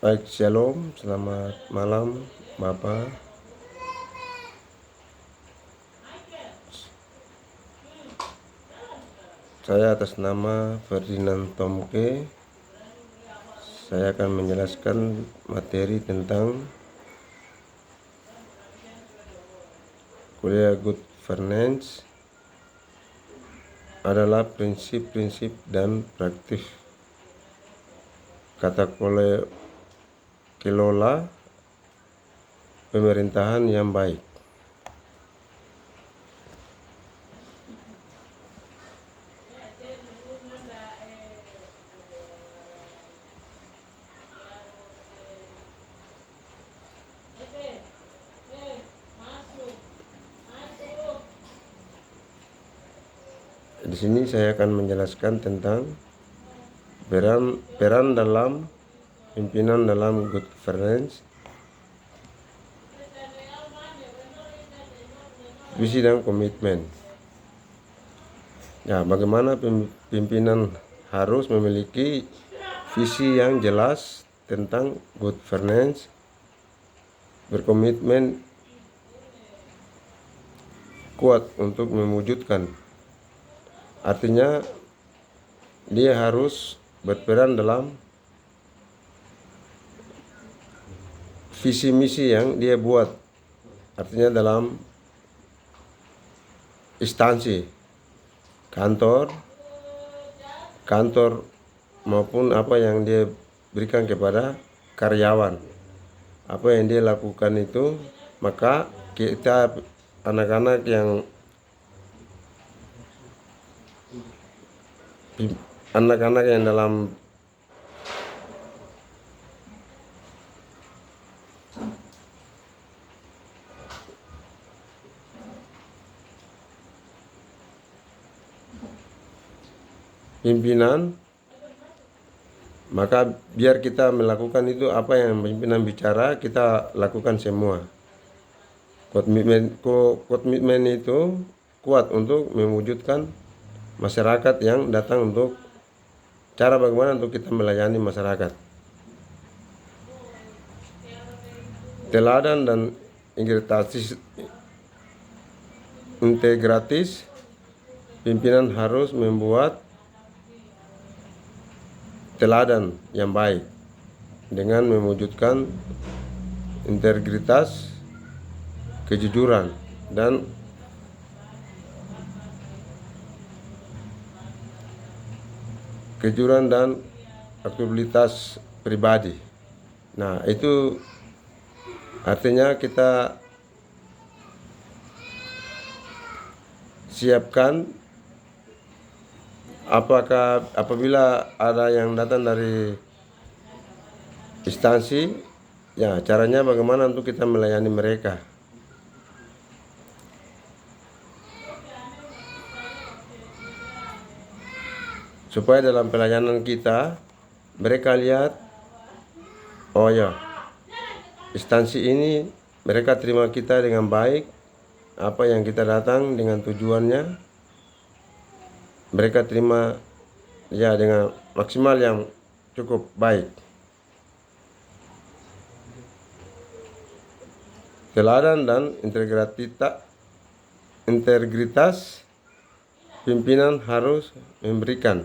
Baik, shalom, selamat malam Bapak. Saya atas nama Ferdinand Tomke, saya akan menjelaskan materi tentang kuliah Good Governance adalah prinsip-prinsip dan praktik kata kelola pemerintahan yang baik. Di sini saya akan menjelaskan tentang peran dalam pimpinan dalam Good Governance, visi dan komitmen. Ya, bagaimana pimpinan harus memiliki visi yang jelas tentang Good Governance, berkomitmen kuat untuk mewujudkan. Artinya dia harus berperan dalam visi misi yang dia buat. Artinya dalam instansi, kantor maupun apa yang dia berikan kepada karyawan. Apa yang dia lakukan itu, maka kita anak-anak yang dalam pimpinan, maka biar kita melakukan itu apa yang pimpinan bicara, kita lakukan semua. Komitmen itu kuat untuk mewujudkan masyarakat yang datang, untuk cara bagaimana untuk kita melayani masyarakat. Teladan dan integratis, pimpinan harus membuat teladan yang baik dengan mewujudkan integritas, kejujuran, dan akuntabilitas pribadi. Nah, itu artinya kita siapkan apabila ada yang datang dari instansi, ya caranya bagaimana untuk kita melayani mereka. Supaya dalam pelayanan kita, mereka lihat, oh ya, instansi ini mereka terima kita dengan baik, apa yang kita datang dengan tujuannya, mereka terima ya dengan maksimal yang cukup baik. Teladan dan integritas, pimpinan harus memberikan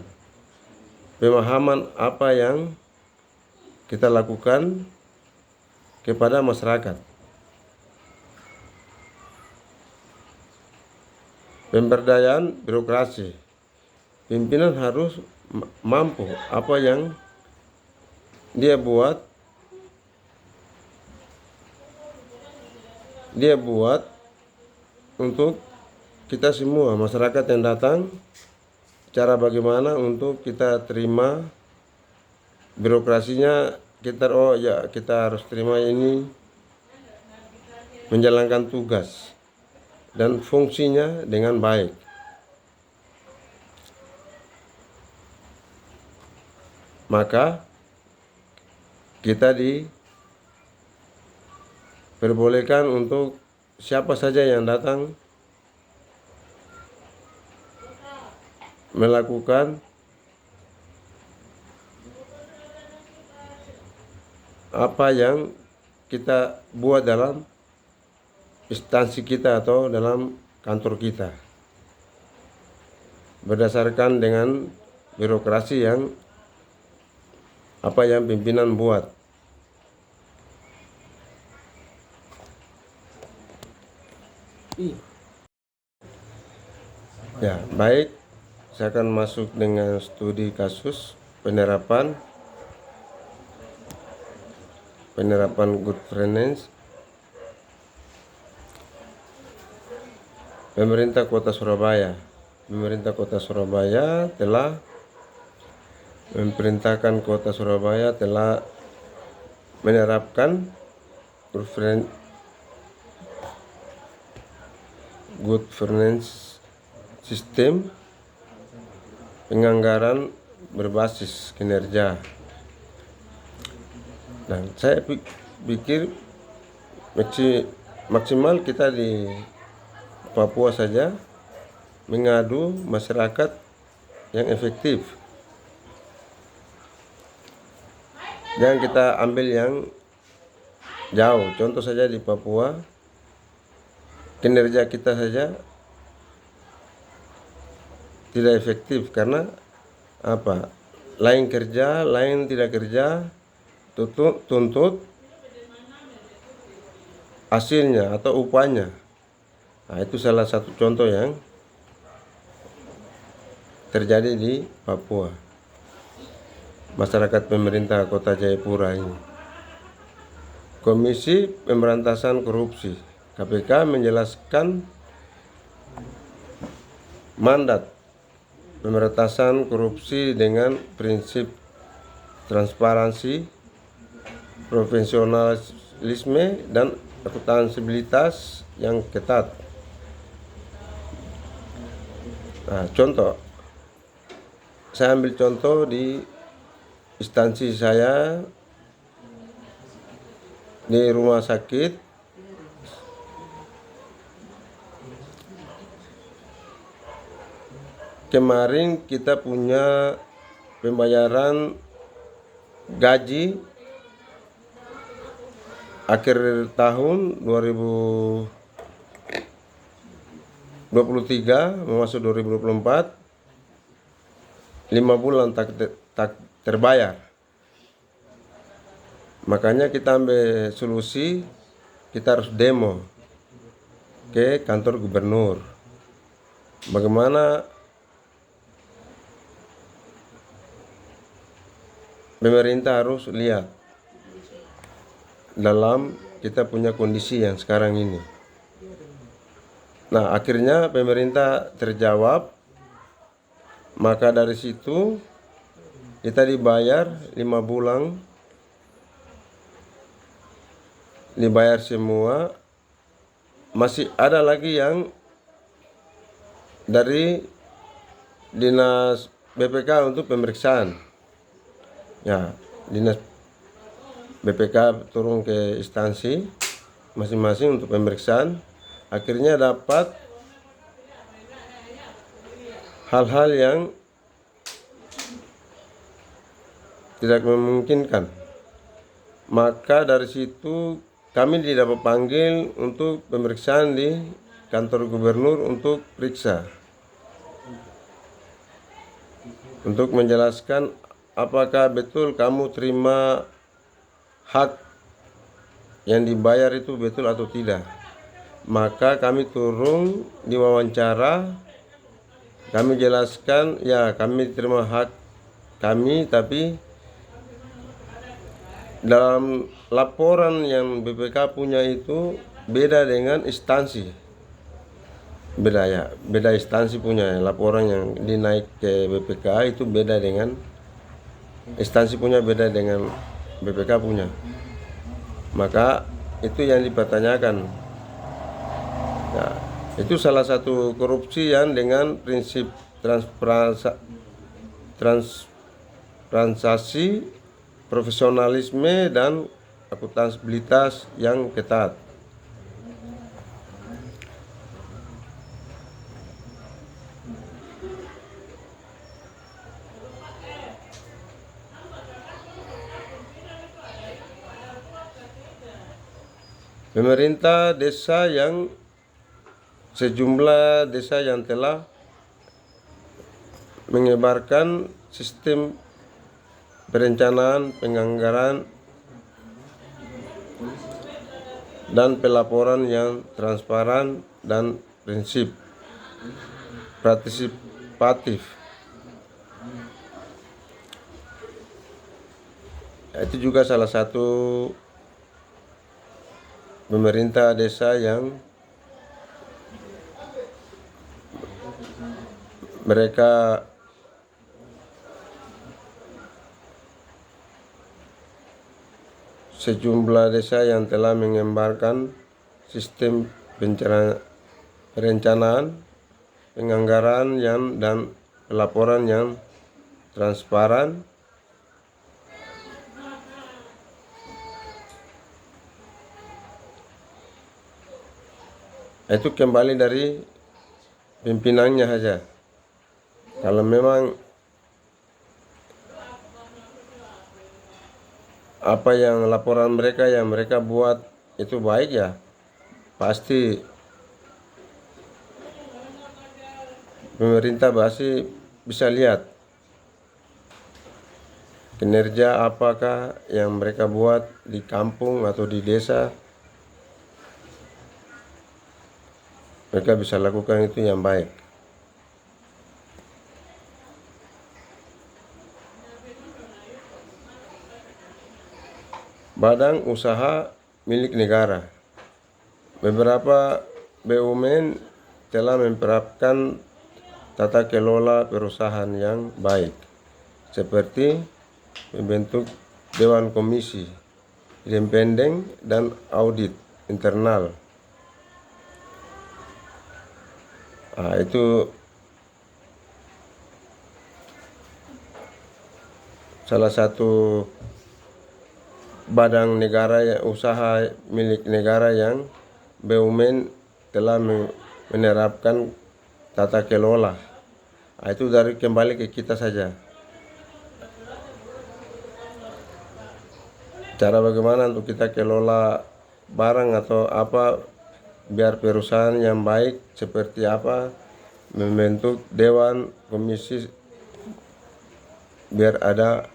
pemahaman apa yang kita lakukan kepada masyarakat. Pemberdayaan birokrasi, pimpinan harus mampu apa yang dia buat untuk kita semua, masyarakat yang datang, cara bagaimana untuk kita terima birokrasinya. Kita harus terima ini, menjalankan tugas dan fungsinya dengan baik. Maka kita diperbolehkan untuk siapa saja yang datang melakukan apa yang kita buat dalam instansi kita atau dalam kantor kita, berdasarkan dengan birokrasi yang apa yang pimpinan buat. Ya, baik. Saya akan masuk dengan studi kasus penerapan good governance. Pemerintah Kota Surabaya telah memerintahkan Kota Surabaya telah menerapkan good governance sistem penganggaran berbasis kinerja. Dan saya pikir maksimal kita di Papua saja mengadu masyarakat yang efektif. Jangan kita ambil yang jauh. Contoh saja di Papua, kinerja kita saja tidak efektif karena apa? Lain kerja, lain tidak kerja, tuntut hasilnya atau upahnya. Nah, itu salah satu contoh yang terjadi di Papua. Masyarakat pemerintah Kota Jayapura ini. Komisi Pemberantasan Korupsi KPK menjelaskan mandat pemberantasan korupsi dengan prinsip transparansi, profesionalisme, dan akuntabilitas yang ketat. Nah, contoh, saya ambil contoh di instansi saya di rumah sakit. Kemarin kita punya pembayaran gaji akhir tahun 2023 masuk 2024, 5 bulan tak terbayar. Makanya kita ambil solusi, kita harus demo ke kantor gubernur. Bagaimana pemerintah harus lihat dalam kita punya kondisi yang sekarang ini. Nah, akhirnya pemerintah terjawab, maka dari situ kita dibayar 5 bulan, dibayar semua. Masih ada lagi yang dari dinas BPK untuk pemeriksaan. Ya, dinas BPK turun ke instansi masing-masing untuk pemeriksaan. Akhirnya dapat hal-hal yang tidak memungkinkan. Maka dari situ kami tidak dipanggil untuk pemeriksaan di kantor gubernur untuk periksa, untuk menjelaskan apakah betul kamu terima hak yang dibayar itu betul atau tidak. Maka kami turun diwawancara, kami jelaskan, ya kami terima hak kami, tapi dalam laporan yang BPK punya itu beda dengan instansi. Beda instansi punya laporan yang dinaik ke BPK itu beda dengan instansi punya, beda dengan BPK punya. Maka itu yang dipertanyakan. Nah, itu salah satu korupsi yang dengan prinsip transparansi, profesionalisme, dan akuntabilitas yang ketat. Pemerintah desa yang sejumlah desa yang telah menyebarkan sistem perencanaan, penganggaran, dan pelaporan yang transparan dan prinsip partisipatif. Itu juga salah satu pemerintah desa yang mereka sejumlah desa yang telah mengembangkan sistem perencanaan, penganggaran dan pelaporan yang transparan, itu kembali dari pimpinannya saja. Kalau memang apa yang laporan mereka yang mereka buat itu baik, ya pasti pemerintah pasti bisa lihat kinerja apakah yang mereka buat di kampung atau di desa. Mereka bisa lakukan itu yang baik. Badan usaha milik negara. Beberapa BUMN telah menerapkan tata kelola perusahaan yang baik, seperti membentuk dewan komisi independen dan audit internal. Itu salah satu badan negara, usaha milik negara yang BUMN telah menerapkan tata kelola. Itu dari kembali ke kita saja. Cara bagaimana untuk kita kelola barang atau apa biar perusahaan yang baik seperti apa, membentuk dewan komisi biar ada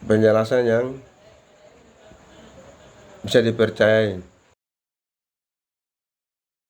penjelasan yang bisa dipercayai.